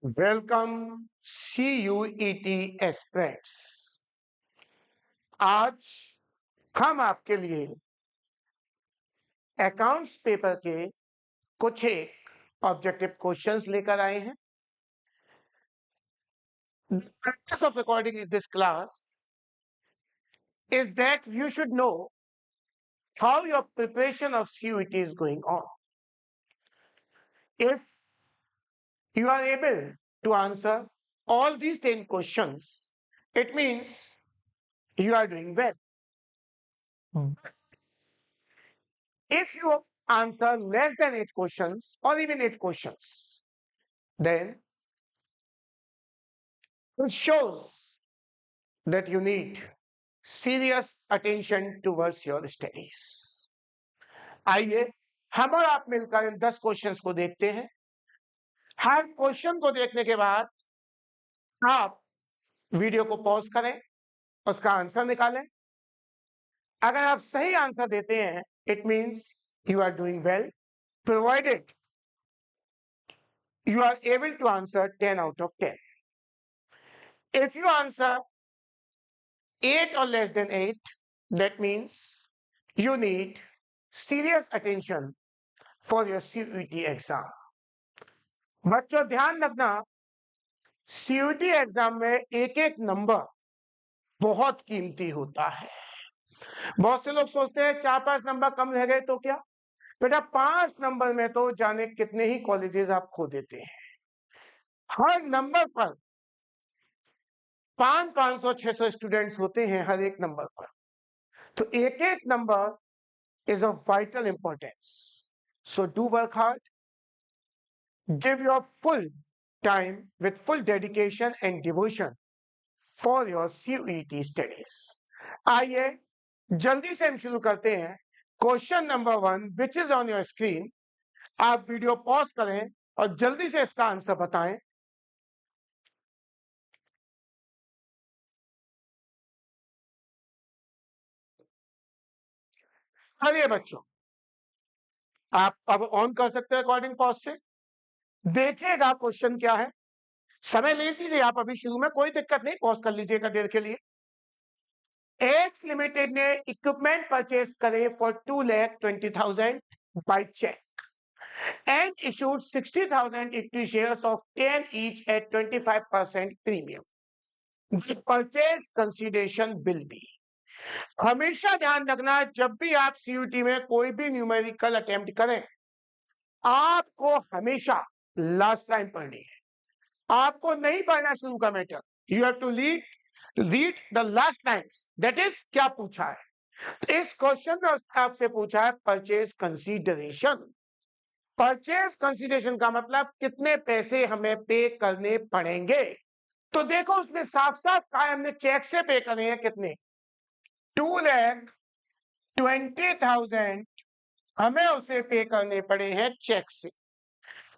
Welcome CUET aspirants. आज हम आपके लिए अकाउंट्स पेपर के कुछ एक ऑब्जेक्टिव क्वेश्चंस लेकर आए हैं। The purpose of recording this class is that you should know how your preparation of CUET is going on. If you are able to answer all these 10 questions, it means you are doing well. If you answer less than 8 questions or even 8 questions, then it shows that you need serious attention towards your studies. आइए हम और आप मिलकर इन 10 questions को देखते हैं। हर question को देखने के बाद आप वीडियो को पॉज करें, उसका आंसर निकालें। अगर आप सही आंसर देते हैं, it means you are doing well, provided you are able to answer 10 out of 10. If you answer 8 or less than 8, that means you need serious attention for your CUET exam. बच्चों ध्यान रखना, CUET exam में एक एक number बहुत कीमती होता है। बहुत से लोग सोचते हैं 4-5 नंबर कम रह गए तो क्या? बेटा 5 नंबर में तो जाने कितने ही कॉलेजेस आप खो देते हैं। हर नंबर पर 500-600 स्टूडेंट्स होते हैं हर एक नंबर पर, तो एक एक number is of vital importance. So do work hard, give your full time with full dedication and devotion for your CUET studies. आइए जल्दी से हम शुरू करते हैं। Question number 1 which is on your screen. आप वीडियो पॉज करें और जल्दी से इसका आंसर बताएं। चलिए बच्चों, आप अब ऑन कर सकते हैं रिकॉर्डिंग पॉज से। देखिएगा क्वेश्चन क्या है। समय ले लीजिए आप, अभी शुरू में कोई दिक्कत नहीं, पॉज कर लीजिएगा देर के लिए। एक्स लिमिटेड ने इक्विपमेंट परचेज करे for 2,20,000 by cheque and issued 60,000 equity shares of 10 each at 25% premium. The purchase consideration will be। हमेशा ध्यान रखना, जब भी आप CUET में कोई भी न्यूमेरिकल अटेम्प्ट करें, आपको हमेशा लास्ट लाइन पढ़नी है। आपको नहीं पढ़ना शुरू का matter, you have to read the last lines. That is क्या पूछा है इस क्वेश्चन में। आपसे पूछा है परचेज कंसीडरेशन। परचेज कंसीडरेशन का मतलब कितने पैसे हमें पे करने पड़ेंगे। तो देखो उसने साफ साफ कहा है हमने चेक से पे करने हैं। कितने? 2,20,000 हमें उसे पे करने पड़े हैं चेक से।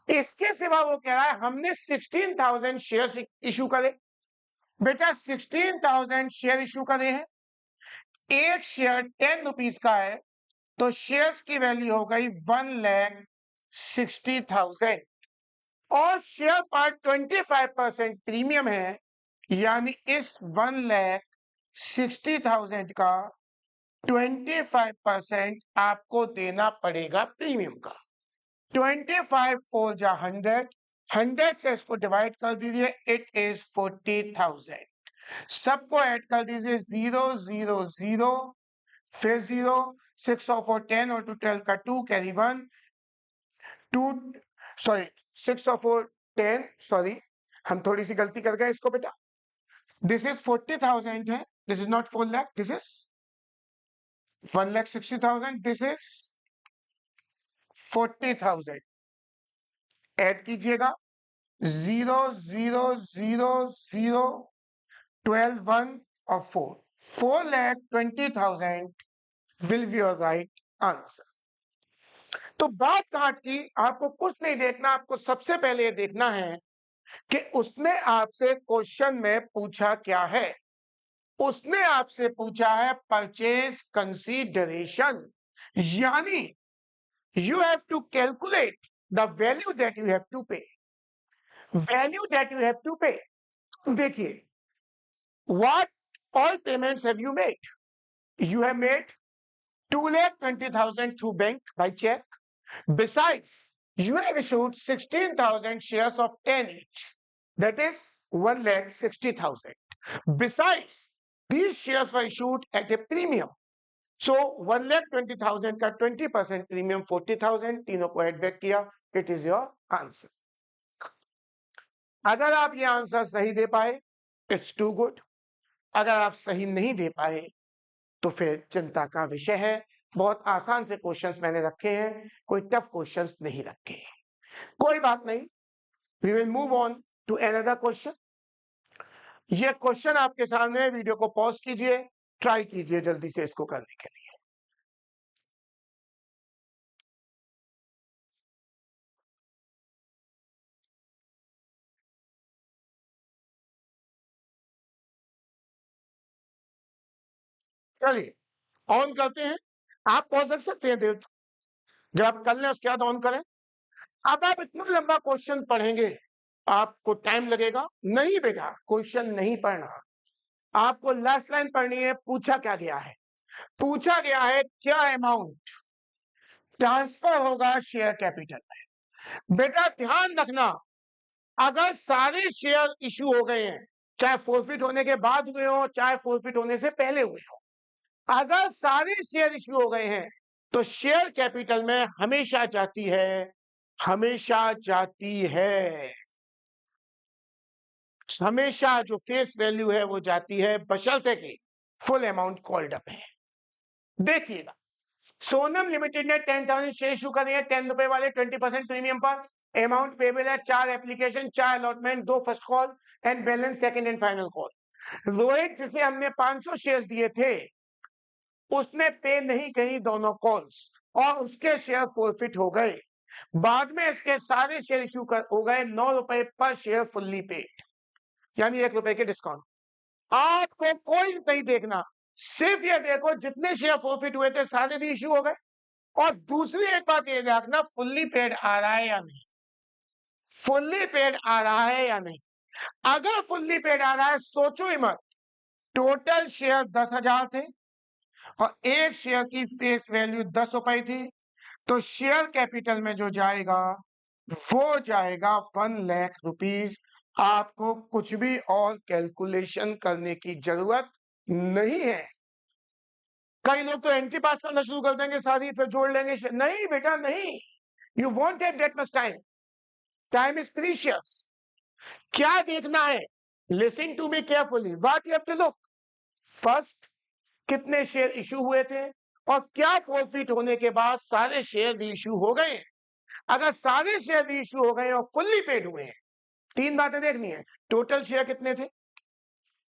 इसके सिवा वो कह रहा है हमने 16,000 शेयर इशू करे। बेटा 16,000 शेयर इशू करे हैं, एक शेयर 10 रुपीज का है, तो शेयर्स की वैल्यू हो गई 1,60,000 और शेयर पर 25% प्रीमियम है, यानी इस 1,60,000 का 25% आपको देना पड़ेगा प्रीमियम का। 25 4 जा 100, 100 से इसको डिवाइड कर दीजिए, इट इज 40,000। सबको ऐड कर दीजिए, 0 0 0 फिर 0, 6 और 4 10 और 2 12 का 2 कैरी 1 2 सॉरी 6 और 4 10 सॉरी हम थोड़ी सी गलती कर गए इसको बेटा। दिस इज 40,000 है, this is not 4 lakh, this is 1,60,000, this is 40,000। Add कीजिएगा, 0 0 0 0 12 1 और 4,20,000 will be your right answer। तो बात कहां की, आपको कुछ नहीं देखना, आपको सबसे पहले ये देखना है कि उसने आपसे क्वेश्चन में पूछा क्या है। उसने आपसे पूछा है परचेज कंसीडरेशन, यानी you have to calculate the value that you have to pay। Value that you have to pay. देखिए, what all payments have you made? You have made 2,20,000 through bank by check. Besides, you have issued 16,000 shares of 10 each. That is 1,60,000. Besides, these shares were issued at a premium. So 1,20,000 का 20% premium 40,000, तीनों को add back किया, it is your answer. अगर आप ये answer सही दे पाए, it's to good. अगर आप सही नहीं दे पाए तो फिर चिंता का विषय है। बहुत आसान से क्वेश्चंस मैंने रखे हैं, कोई टफ क्वेश्चंस नहीं रखे। कोई बात नहीं, we will move on to another question. ये क्वेश्चन आपके सामने, वीडियो को पॉज कीजिए, ट्राई कीजिए जल्दी से इसको करने के लिए। चलिए ऑन करते हैं। आप पॉज रख सकते हैं देर तक, जब आप कर लें उसके बाद ऑन करें। अब आप इतना लंबा क्वेश्चन पढ़ेंगे, आपको टाइम लगेगा। नहीं बेटा, क्वेश्चन नहीं पढ़ना, आपको लास्ट लाइन पढ़नी है। पूछा क्या गया है? पूछा गया है क्या अमाउंट ट्रांसफर होगा शेयर कैपिटल में। बेटा ध्यान रखना, अगर सारे शेयर इश्यू हो गए हैं, चाहे फोरफिट होने के बाद हुए हो, चाहे फोरफिट होने से पहले हुए हो, अगर सारे शेयर इश्यू हो गए हैं तो शेयर कैपिटल में हमेशा जाती है, हमेशा जाती है, हमेशा जो फेस वैल्यू है वो जाती है, बशर्ते कि फुल अमाउंट कॉल्ड अप है। देखिएगा, सोनम लिमिटेड ने 10,000 शेयर इशू करे हैं 10 रुपए वाले 20% प्रीमियम पर। अमाउंट पेबल है 4 application, 4 allotment, 2 first call and balance second and final call. Rohit जिसे हमने 500 शेयर्स दिए थे, उसने पे नहीं कही दोनों कॉल्स और उसके शेयर फोरफिट हो गए। बाद में इसके सारे शेयर इशू हो गए 9 रुपए पर शेयर फुल्ली पेड, यानी 1 रुपए के डिस्काउंट। आपको कोई नहीं देखना, सिर्फ ये देखो जितने शेयर फोरफिट हुए थे सारे भी इशू हो गए। और दूसरी एक बात ये देखना, फुल्ली पेड आ रहा है या नहीं, फुल्ली पेड आ रहा है या नहीं। अगर फुल्ली पेड आ रहा है, सोचो ही मत, टोटल शेयर 10,000 थे और एक शेयर की फेस वैल्यू 10 रुपए थी, तो शेयर कैपिटल में जो जाएगा वो जाएगा 1 लाख रुपीज। आपको कुछ भी और कैलकुलेशन करने की जरूरत नहीं है। कई लोग तो एंट्री पास करना शुरू कर देंगे सारी, फिर जोड़ लेंगे। नहीं बेटा नहीं, you won't have that much time, time is precious. क्या देखना है? Listen to me carefully, what you have to look. First, कितने शेयर इशू हुए थे और क्या फोरफिट होने के बाद सारे शेयर इशू हो गए। अगर सारे शेयर इशू हो गए और फुल्ली पेड हुए हैं, 3 बातें देखनी है। टोटल शेयर कितने थे,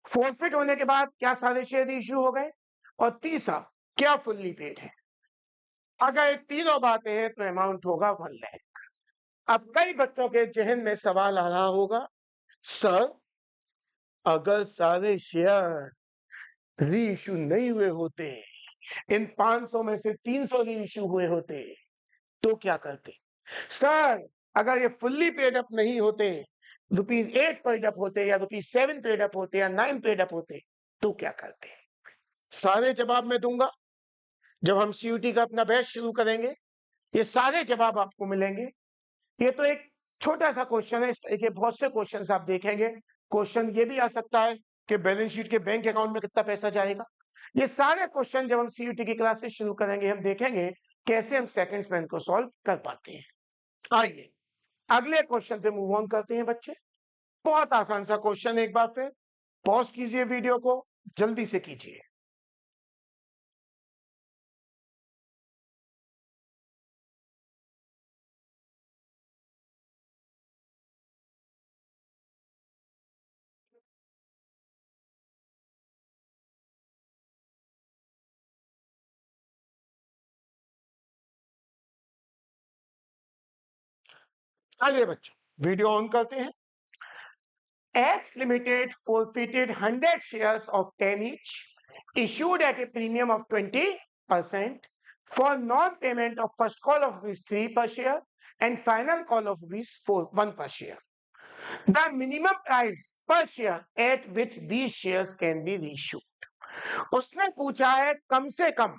फोरफिट होने के बाद क्या सारे शेयर इशू हो गए, और तीसरा क्या फुल्ली पेड है। अगर ये तीनों बातें हैं तो अमाउंट होगा 1 लाख। अब कई बच्चों के जहन में सवाल आ रहा होगा, सर अगर सारे शेयर री इशू नहीं हुए होते, इन 500 में से 300 री इशू हुए होते, तो क्या करते। सर अगर ये फुल्ली पेड अप नहीं होते, ₹8 पेड अप होते या ₹7 पेड अप होते या 9 पेड अप होते, तो क्या करते। सारे जवाब मैं दूंगा जब हम सीयूटी का अपना बैच शुरू करेंगे, ये सारे जवाब आपको मिलेंगे। ये तो एक छोटा सा क्वेश्चन है, इस तरह के बहुत से क्वेश्चंस आप देखेंगे। क्वेश्चन ये भी आ सकता है कि बैलेंस शीट के बैंक अकाउंट में कितना पैसा जाएगा। ये सारे क्वेश्चन जब हम सीयूटी की क्लासेस शुरू करेंगे, हम देखेंगे कैसे हम सेकंड्स में इनको सॉल्व कर पाते हैं। आइए अगले क्वेश्चन पे मूव ऑन करते हैं बच्चे। बहुत आसान सा क्वेश्चन, एक बार फिर पॉज कीजिए वीडियो को, जल्दी से कीजिए। चलिए बच्चों वीडियो ऑन करते हैं। X Limited forfeited 100 shares of 10 each, issued at a premium of 20% for non-payment of first call of rupees 3 per share and final call of rupees 1 per share. The minimum price per share at which these shares can be reissued. उसने पूछा है कम से कम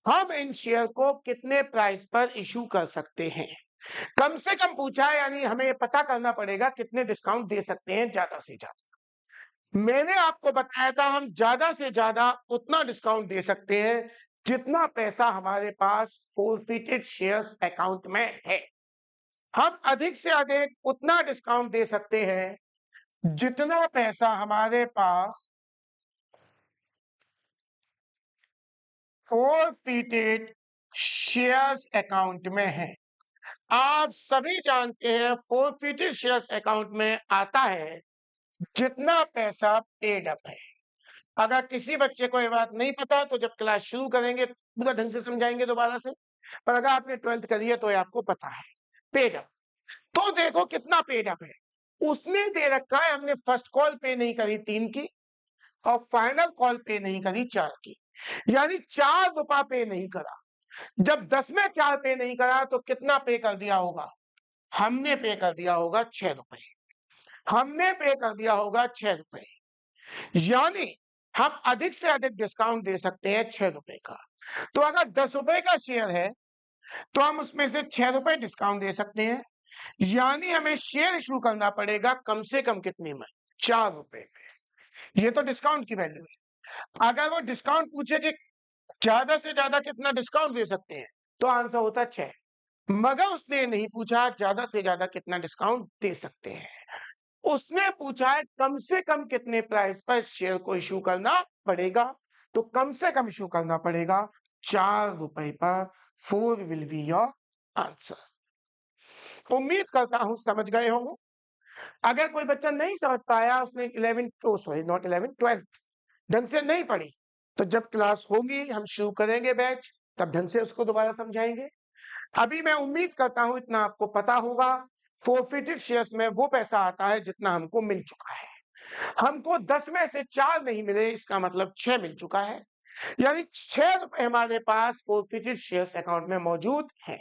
हम इन share को कितने price पर issue कर सकते हैं। कम से कम पूछा है, यानी हमें ये पता करना पड़ेगा कितने डिस्काउंट दे सकते हैं ज्यादा से ज्यादा। मैंने आपको बताया था हम ज्यादा से ज्यादा उतना डिस्काउंट दे सकते हैं जितना पैसा हमारे पास फोरफिटेड शेयर्स अकाउंट में है। हम अधिक से अधिक उतना डिस्काउंट दे सकते हैं जितना पैसा हमारे पास फोरफिटेड शेयर्स अकाउंट में है। आप सभी जानते हैं फोरफिटेड शेयर्स अकाउंट में आता है जितना पैसा पेड अप है। अगर किसी बच्चे को ये बात नहीं पता तो जब क्लास शुरू करेंगे पूरा ढंग से समझाएंगे दोबारा से, पर अगर आपने 12th करी है तो ये आपको पता है। पेड अप तो देखो कितना पेड अप है। उसने दे रखा है, हमने फर्स्ट कॉल पे नहीं करी 3 की और फाइनल कॉल पे नहीं करी 4 की, यानी 4 रुपया पे नहीं करा। जब 10 में 4 पे नहीं करा तो कितना पे कर दिया होगा? हमने पे कर दिया होगा 6 रुपए। हमने पे कर दिया होगा 6 रुपए, यानी हम अधिक से अधिक डिस्काउंट दे सकते हैं 6 रुपए का। तो अगर 10 रुपए का शेयर है तो हम उसमें से 6 रुपए डिस्काउंट दे सकते हैं, यानी हमें शेयर इशू करना पड़ेगा कम से कम कितने में? 4 रुपए में। ये तो डिस्काउंट की वैल्यू है। अगर वो डिस्काउंट पूछे कि ज्यादा से ज्यादा कितना डिस्काउंट दे सकते हैं तो आंसर होता 6, मगर उसने नहीं पूछा ज्यादा से ज्यादा कितना डिस्काउंट दे सकते हैं। उसने पूछा है कम से कम कितने प्राइस पर शेयर को इशू करना पड़ेगा, तो कम से कम इशू करना पड़ेगा 4 रुपए पर। 4 विल बी योर आंसर। उम्मीद करता हूं समझ गए होंगे। अगर कोई बच्चा नहीं समझ पाया, उसने 12th ढंग से नहीं पढ़ी, तो जब क्लास होगी हम शुरू करेंगे बैच, तब ढंग से उसको दोबारा समझाएंगे। अभी मैं उम्मीद करता हूं इतना आपको पता होगा। फोरफिटेड शेयर्स में वो पैसा आता है जितना हमको मिल चुका है। हमको 10 में से 4 नहीं मिले, इसका मतलब 6 मिल चुका है, यानी 6 रुपए हमारे पास फोरफिटेड शेयर्स अकाउंट में मौजूद है।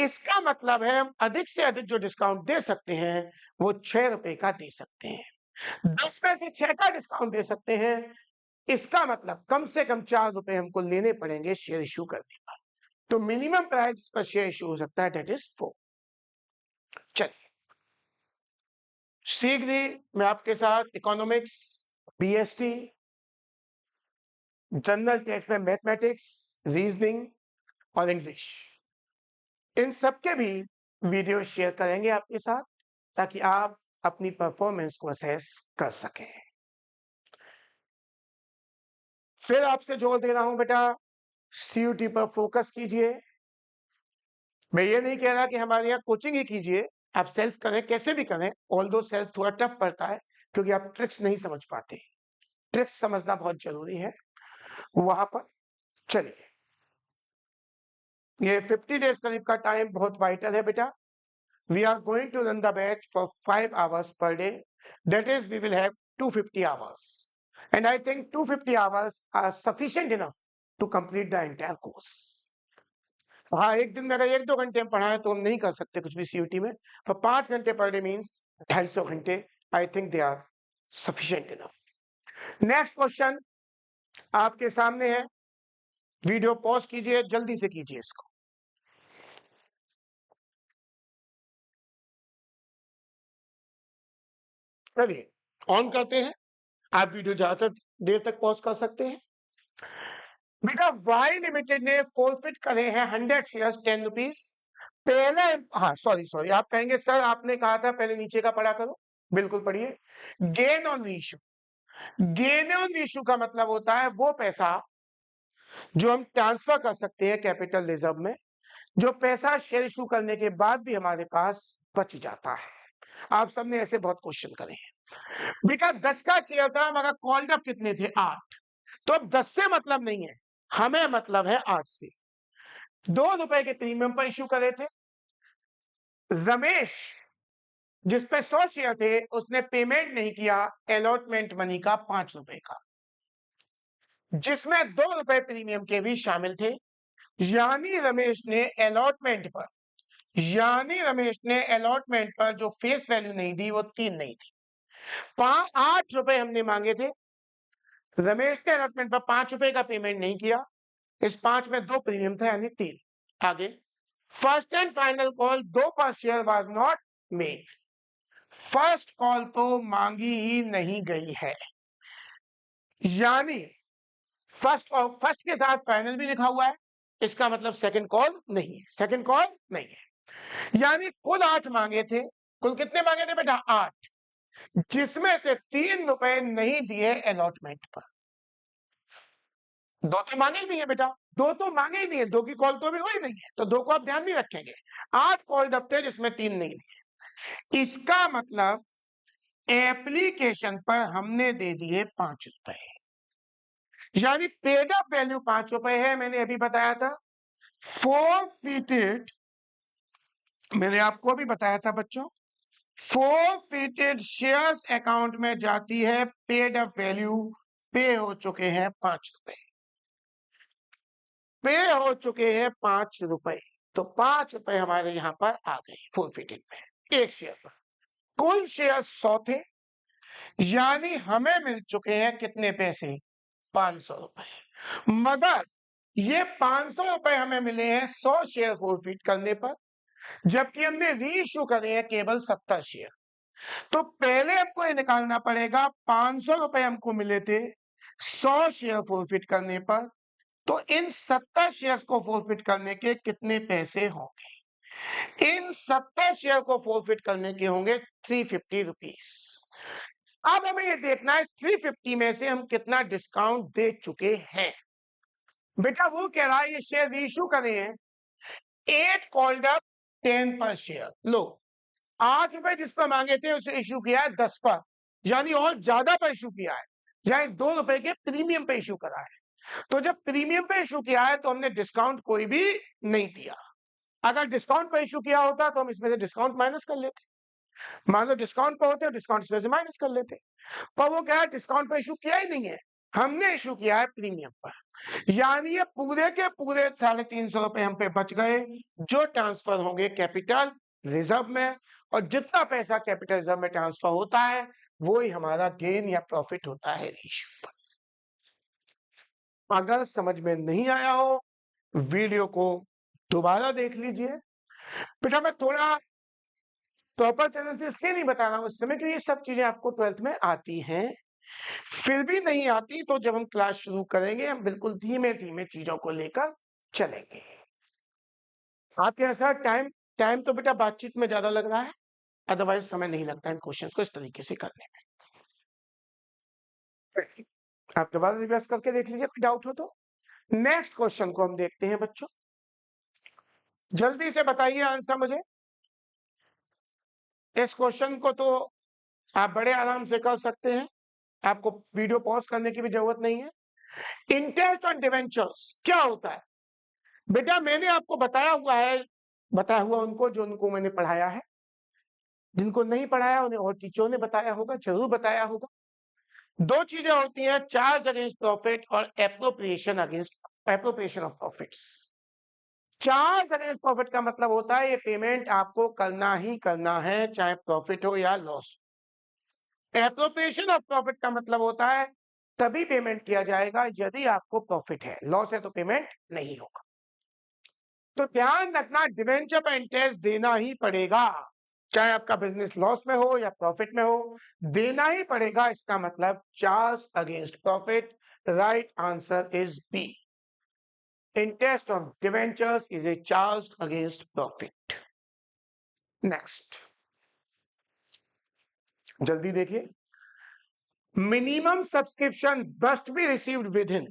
इसका मतलब है हम अधिक से अधिक जो डिस्काउंट दे सकते हैं वो 6 रुपए का दे सकते हैं। 10 में से 6 का डिस्काउंट दे सकते हैं, इसका मतलब कम से कम 4 रुपए हमको लेने पड़ेंगे शेयर इश्यू करने पर। तो minimum price per share issue हो सकता है दैट इज 4। चलिए शीघ्र ही मैं आपके साथ इकोनॉमिक्स, बीएसटी, जनरल टेस्ट में मैथमेटिक्स, रीजनिंग और इंग्लिश, इन सब के भी वीडियो शेयर करेंगे आपके साथ, ताकि आप अपनी परफॉर्मेंस को असेस कर सकें। फिर आपसे जोर दे रहा हूं बेटा, सीयूटी पर फोकस कीजिए। मैं ये नहीं कह रहा कि हमारे यहाँ कोचिंग ही कीजिए, आप सेल्फ करें, कैसे भी करें। ऑल्दो सेल्फ थोड़ा टफ पड़ता है क्योंकि आप ट्रिक्स नहीं समझ पाते। ट्रिक्स समझना बहुत जरूरी है वहां पर। चलिए, ये 50 डेज करीब का टाइम बहुत वाइटल है बेटा। We are going to run the batch for 5 hours per day, that is we will have 250 hours, and I think 250 hours are sufficient enough to complete the entire course. हाँ, एक दिन में अगर 1-2 घंटे हम पढ़ाएं तो हम नहीं कर सकते कुछ भी सीयूटी में, पर 5 घंटे पर डे मीन्स 250 घंटे, I think they are sufficient enough. Next question आपके सामने है, वीडियो पॉज कीजिए, जल्दी से कीजिए इसको। चलिए ऑन करते हैं, आप वीडियो ज्यादातर देर तक पॉज कर सकते हैं। बेटा वाई लिमिटेड ने फोरफिट करे हैं 100 शेयर्स 10 रुपीज। पहले, हाँ सॉरी, आप कहेंगे सर आपने कहा था पहले नीचे का पढ़ा करो, बिल्कुल पढ़िए। Gain on reissue, gain on reissue का मतलब होता है वो पैसा जो हम ट्रांसफर कर सकते हैं कैपिटल रिजर्व में, जो पैसा शेयर इशू करने के बाद भी हमारे पास बच जाता है। आप सबने ऐसे बहुत क्वेश्चन करे हैं। बेटा 10 का शेयर था मगर कॉल्ड अप कितने थे? 8। तो अब 10 से मतलब नहीं है, हमें मतलब है 8 से। 2 रुपए के प्रीमियम पर इश्यू करे थे। रमेश जिसपे 100 शेयर थे उसने पेमेंट नहीं किया अलॉटमेंट मनी का 5 रुपए का, जिसमें 2 रुपए प्रीमियम के भी शामिल थे, यानी रमेश ने अलॉटमेंट पर यानी रमेश ने अलॉटमेंट पर जो फेस वैल्यू नहीं दी वो 3 नहीं थी। 8 रुपए हमने मांगे थे, रमेश ने अलॉटमेंट पर 5 रुपए का पेमेंट नहीं किया, इस 5 में 2 प्रीमियम था यानी 3। आगे, फर्स्ट एंड फाइनल कॉल 2 पर share was not made. First call तो मांगी ही नहीं गई है, यानी फर्स्ट के साथ फाइनल भी लिखा हुआ है, इसका मतलब सेकंड कॉल नहीं है, सेकंड कॉल नहीं है। यानी कुल 8 मांगे थे, कुल कितने मांगे थे बेटा? 8, जिसमें से 3 रुपए नहीं दिए अलॉटमेंट पर। 2 तो मांगे ही नहीं है बेटा, 2 तो मांगे ही नहीं है, 2 की कॉल तो भी हुई नहीं है, तो 2 को आप ध्यान नहीं रखेंगे। 8 कॉल डब थे जिसमें 3 नहीं दिए, इसका मतलब एप्लीकेशन पर हमने दे दिए 5 रुपए, यानी पेड अप वैल्यू 5 रुपए है। मैंने अभी बताया था फोरफिटेड, मैंने आपको भी बताया था बच्चों, फोरफिटेड शेयर्स अकाउंट में जाती है पेड अप वैल्यू, पे हो चुके हैं 5 रुपए, पे हो चुके हैं 5 रुपए, तो 5 रुपए हमारे यहां पर आ गए फोरफिटेड में एक शेयर पर। कुल शेयर 100 थे, यानी हमें मिल चुके हैं कितने पैसे? 500 रुपए। मगर ये 500 रुपए हमें मिले हैं 100 शेयर फोरफिट करने पर, जबकि हमने रीइश्यू करे हैं केवल 70 शेयर। तो पहले हमको ये निकालना पड़ेगा 500 रुपए हमको मिले थे 100 शेयर फोरफिट करने पर, तो इन 70 शेयर को फोरफिट करने के कितने पैसे होंगे? इन 70 शेयर को फोरफिट करने के होंगे 350 रुपीस। अब हमें ये देखना है 350 में से हम कितना डिस्काउंट दे चुके हैं। बेटा वो कह रहा है ये शेयर इशू करे हैं 8 कॉल्ड अप 10 पर शेयर, लो 8 रुपए जिस पर मांगे थे उसे इश्यू किया है 10 पर, यानी और ज्यादा पर इश्यू किया है, यानी 2 रुपए के प्रीमियम पे इश्यू करा है। तो जब प्रीमियम पे इश्यू किया है तो हमने डिस्काउंट कोई भी नहीं दिया। अगर डिस्काउंट पे इश्यू किया होता तो हम इसमें से डिस्काउंट माइनस कर लेते, मान लो डिस्काउंट पे होते डिस्काउंट इसमें से माइनस कर लेते, पर वो क्या है डिस्काउंट पे इश्यू किया ही नहीं है, हमने इश्यू किया है प्रीमियम पर, यानी ये पूरे के पूरे 350 रुपए हम पे बच गए, जो ट्रांसफर होंगे कैपिटल रिजर्व में, और जितना पैसा कैपिटल रिजर्व में ट्रांसफर होता है वो ही हमारा गेन या प्रॉफिट होता है रेशियो पर। अगर समझ में नहीं आया हो वीडियो को दोबारा देख लीजिए। बेटा मैं थोड़ा प्रॉपर चैनल से इसलिए नहीं बता रहा हूं इस समय क्योंकि ये सब चीजें आपको 12th में आती हैं, फिर भी नहीं आती तो जब हम क्लास शुरू करेंगे हम बिल्कुल धीमे धीमे चीजों को लेकर चलेंगे। आपके ऐसा टाइम टाइम तो बेटा बातचीत में ज्यादा लग रहा है, अदरवाइज समय नहीं लगता इन क्वेश्चंस को इस तरीके से करने में। आप दोबारा रिवर्स करके देख लीजिए, कोई डाउट हो तो। नेक्स्ट क्वेश्चन को हम देखते हैं बच्चों, जल्दी से बताइए आंसर मुझे। इस क्वेश्चन को तो आप बड़े आराम से कर सकते हैं, आपको वीडियो पॉज करने की भी जरूरत नहीं है। इंटरेस्ट ऑन डिवेंचर्स क्या होता है? बेटा मैंने आपको बताया हुआ उनको जो उनको मैंने पढ़ाया है, जिनको नहीं पढ़ाया उन्हें और टीचरों ने बताया होगा, जरूर बताया होगा। 2 चीजें होती हैं, चार्ज अगेंस्ट प्रॉफिट और appropriation of profits. Charge against profit का मतलब होता है ये पेमेंट आपको करना ही करना है चाहे प्रॉफिट हो या लॉस। एप्रोप्रिएशन ऑफ प्रॉफिट का मतलब होता है तभी पेमेंट किया जाएगा यदि आपको प्रॉफिट है, लॉस है तो पेमेंट नहीं होगा। तो ध्यान रखना डिवेंचर पर इंटरेस्ट देना ही पड़ेगा, चाहे आपका बिजनेस लॉस में हो या प्रॉफिट में हो, देना ही पड़ेगा। इसका मतलब charge against profit, right answer is B. Interest on debentures is a charge against profit. Next जल्दी देखिए, minimum subscription must be received within.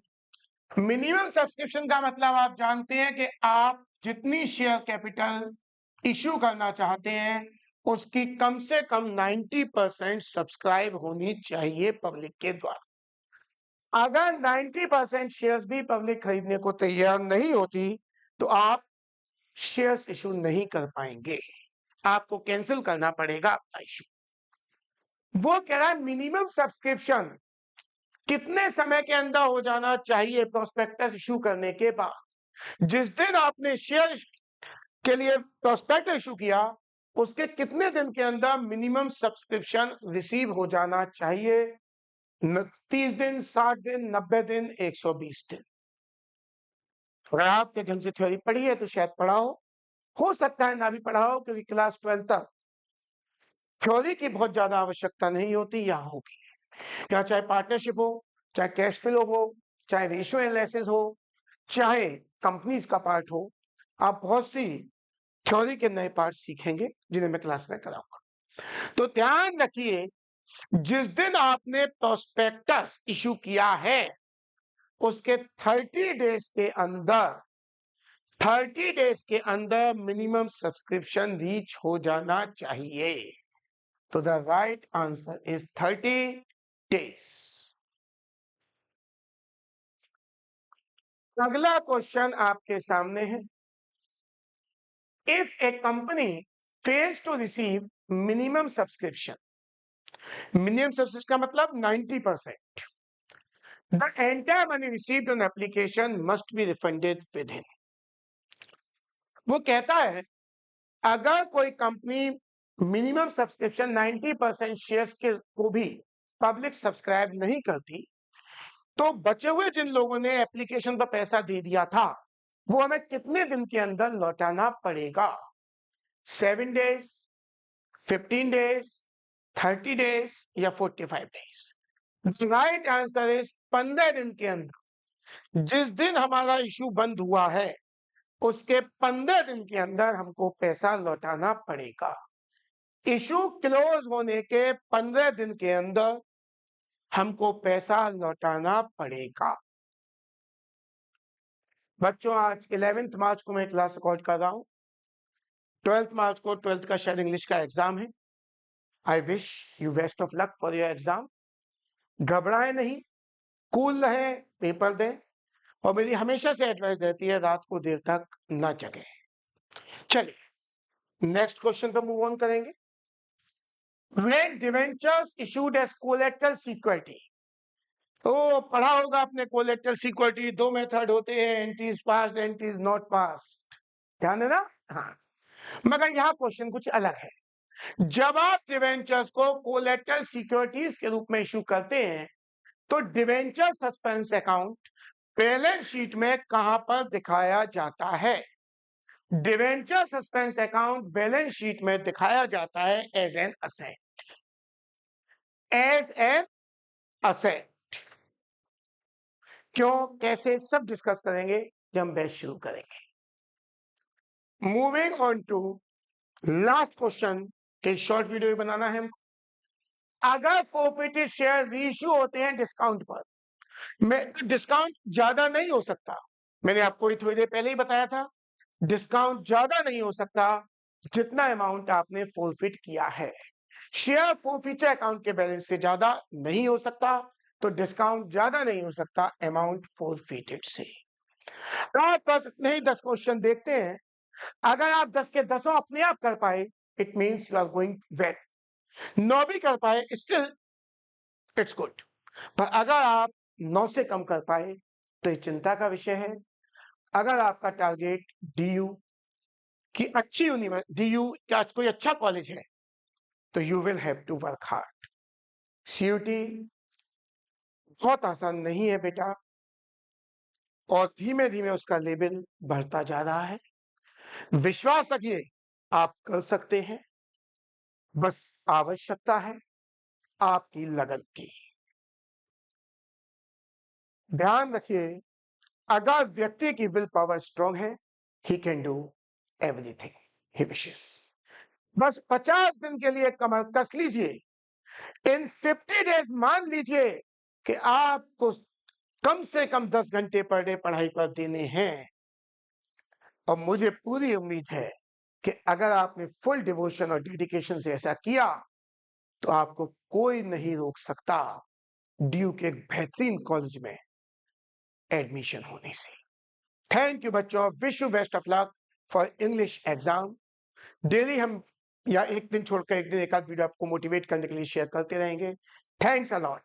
Minimum subscription का मतलब आप जानते हैं कि आप जितनी शेयर कैपिटल इश्यू करना चाहते हैं उसकी कम से कम 90% सब्सक्राइब होनी चाहिए पब्लिक के द्वारा। अगर 90% शेयर्स भी पब्लिक खरीदने को तैयार नहीं होती तो आप शेयर्स इशू नहीं कर पाएंगे, आपको कैंसिल करना पड़ेगा आपका इशू। वो कह रहा है मिनिमम सब्सक्रिप्शन कितने समय के अंदर हो जाना चाहिए प्रोस्पेक्टस इशू करने के बाद। जिस दिन आपने शेयर के लिए प्रोस्पेक्ट इशू किया, उसके कितने दिन के अंदर मिनिमम सब्सक्रिप्शन रिसीव हो जाना चाहिए? 30 दिन, 60 दिन, 90 दिन, 120 दिन। अगर आपने ढंग से थ्योरी पढ़ी है तो शायद पढ़ा हो सकता है ना भी पढ़ा हो, क्योंकि क्लास 12 तक थ्योरी की बहुत ज्यादा आवश्यकता नहीं होती, यहाँ होगी। या चाहे पार्टनरशिप हो, चाहे कैश फ्लो हो, चाहे रेशियो एनालिसिस हो, चाहे कंपनीज का पार्ट हो, आप बहुत सी थ्योरी के नए पार्ट सीखेंगे जिन्हें मैं क्लास में कराऊंगा। तो ध्यान रखिए, जिस दिन आपने प्रोस्पेक्टस इशू किया है उसके 30 डेज के अंदर मिनिमम सब्सक्रिप्शन रीच हो जाना चाहिए। तो the right answer is 30 days. अगला क्वेश्चन आपके सामने है। If a company fails to receive minimum subscription का मतलब 90%, the entire money received on application must be refunded within. वो कहता है अगर कोई कंपनी मिनिमम सब्सक्रिप्शन 90% शेयर्स के को भी पब्लिक सब्सक्राइब नहीं करती, तो बचे हुए जिन लोगों ने एप्लीकेशन पर पैसा दे दिया था वो हमें कितने दिन के अंदर लौटाना पड़ेगा? 7 डेज, 15 डेज, 30 डेज या 45 डेज? राइट आंसर इज 15 दिन के अंदर। जिस दिन हमारा इशू बंद हुआ है उसके 15 दिन के अंदर हमको पैसा लौटाना पड़ेगा। इशू क्लोज होने के 15 दिन के अंदर हमको पैसा लौटाना पड़ेगा। बच्चों, आज 11 मार्च को मैं क्लास रिकॉर्ड कर रहा हूं। 12 मार्च को 12th का शायद इंग्लिश का एग्जाम है। I wish you best of luck for your exam. घबराएं नहीं, कूल रहे, पेपर दें। और मेरी हमेशा से एडवाइस रहती है रात को देर तक ना जगे। चलिए नेक्स्ट क्वेश्चन पर मूव ऑन करेंगे। When debentures issued as collateral security, तो पढ़ा होगा आपने कोलेटरल सिक्योरिटी, दो मेथड होते हैं, एंटीज पास्ट, एंटीज नॉट पास्ट। ध्यान है ना? हाँ, मगर यहाँ क्वेश्चन कुछ अलग है। जब आप डिवेंचर्स को कोलेटरल सिक्योरिटीज के रूप में इशू करते हैं तो debenture suspense account balance sheet में कहां पर दिखाया जाता है? Debenture suspense account balance sheet में दिखाया जाता है as an asset. As an asset. क्यों, कैसे, सब डिस्कस करेंगे जब हम बैच शुरू करेंगे। Moving on to last question. एक शॉर्ट वीडियो बनाना है हमको। अगर फोरफिटेड शेयर रीइश्यू होते हैं डिस्काउंट पर, डिस्काउंट ज्यादा नहीं हो सकता, मैंने आपको थोड़ी देर पहले ही बताया था, डिस्काउंट ज्यादा नहीं हो सकता जितना अमाउंट आपने फोरफिट किया है। शेयर फोरफिचर अकाउंट के बैलेंस से ज्यादा नहीं हो सकता, तो डिस्काउंट ज्यादा नहीं हो सकता अमाउंट फोरफिटेड से। आप बस इतने ही 10 क्वेश्चन देखते हैं। अगर आप 10 के 10 अपने आप कर पाए, it means you are going well. 9 भी कर पाए, स्टिल इट्स गुड। पर अगर आप 9 से कम कर पाए तो ये चिंता का विषय है। अगर आपका टारगेट डीयू की अच्छी यूनिवर्सिटी, डीयू का कोई अच्छा कॉलेज है, तो you will have to work hard. CUET बहुत आसान नहीं है बेटा, और धीमे धीमे उसका लेवल बढ़ता जा रहा है। विश्वास रखिए, आप कर सकते हैं। बस आवश्यकता है आपकी लगन की। ध्यान रखिए, अगर व्यक्ति की विल पावर स्ट्रांग है, he can do everything he wishes. बस 50 दिन के लिए कमर कस लीजिए। इन 50 डेज मान लीजिए कि आपको कम से कम 10 घंटे पर डे पढ़ाई पर देने हैं। और मुझे पूरी उम्मीद है कि अगर आपने फुल डिवोशन और डेडिकेशन से ऐसा किया तो आपको कोई नहीं रोक सकता ड्यू के एक बेहतरीन कॉलेज में एडमिशन होने से। थैंक यू बच्चों, wish you best of luck for English exam. Daily हम या एक दिन छोड़कर एक दिन एक आध वीडियो आपको मोटिवेट करने के लिए शेयर करते रहेंगे। Thanks a lot.